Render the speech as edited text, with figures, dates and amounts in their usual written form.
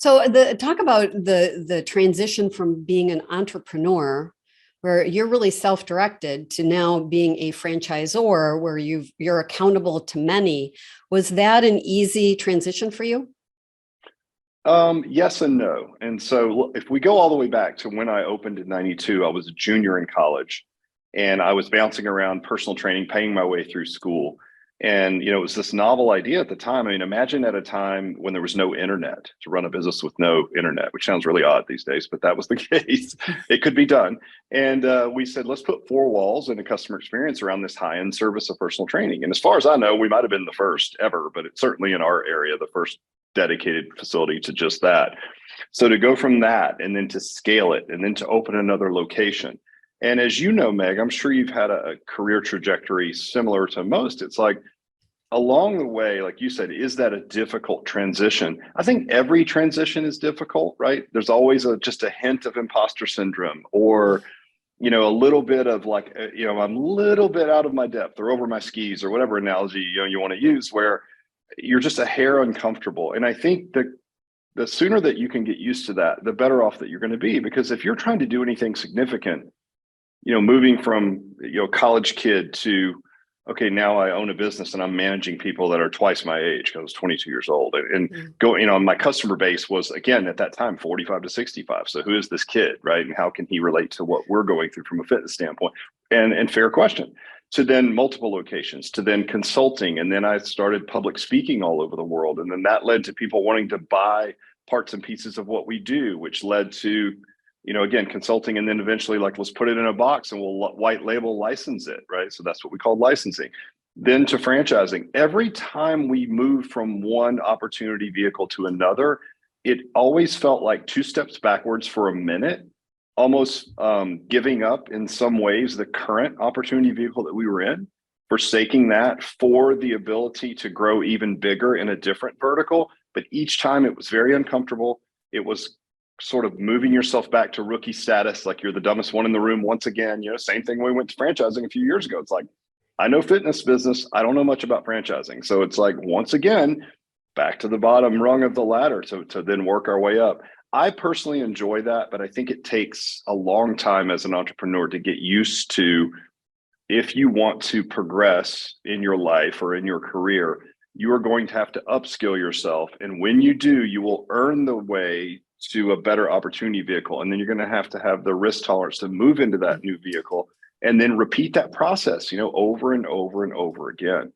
So the talk about the transition from being an entrepreneur, where you're really self-directed, to now being a franchisor, where you're accountable to many. Was that an easy transition for you? Yes and no. And so if we go all the way back to when I opened in 92, I was a junior in college and I was bouncing around personal training, paying my way through school. And, it was this novel idea at the time. I mean, imagine at a time when there was no internet to run a business with no internet, which sounds really odd these days, but that was the case. It could be done. And we said, let's put four walls and a customer experience around this high end service of personal training. And as far as I know, we might have been the first ever, but it's certainly in our area, the first dedicated facility to just that. So to go from that and then to scale it and then to open another location. And as you know, Meg, I'm sure you've had a career trajectory similar to most. It's like along the way, like you said, is that a difficult transition? I think every transition is difficult, right? There's always just a hint of imposter syndrome or a little bit of like, I'm a little bit out of my depth or over my skis or whatever analogy you want to use, where you're just a hair uncomfortable. And I think that the sooner that you can get used to that, the better off that you're going to be. Because if you're trying to do anything significant, moving from, college kid to, okay, now I own a business and I'm managing people that are twice my age because I was 22 years old. And go, my customer base was, again, at that time, 45 to 65. So who is this kid, right? And how can he relate to what we're going through from a fitness standpoint? And fair question. To then multiple locations, to then consulting. And then I started public speaking all over the world. And then that led to people wanting to buy parts and pieces of what we do, which led to, again, consulting. And then eventually, like, let's put it in a box and we'll white label license it, right? So that's what we call licensing. Then to franchising. Every time we moved from one opportunity vehicle to another, it always felt like two steps backwards for a minute, almost giving up in some ways the current opportunity vehicle that we were in, forsaking that for the ability to grow even bigger in a different vertical. But each time it was very uncomfortable. It was sort of moving yourself back to rookie status, like you're the dumbest one in the room once again. Same thing when we went to franchising a few years ago. It's like, I know fitness business, I don't know much about franchising. So it's like, once again, back to the bottom rung of the ladder to then work our way up. I personally enjoy that, but I think it takes a long time as an entrepreneur to get used to, if you want to progress in your life or in your career, you are going to have to upskill yourself. And when you do, you will earn the way to a better opportunity vehicle. And then you're going to have the risk tolerance to move into that new vehicle and then repeat that process, over and over and over again.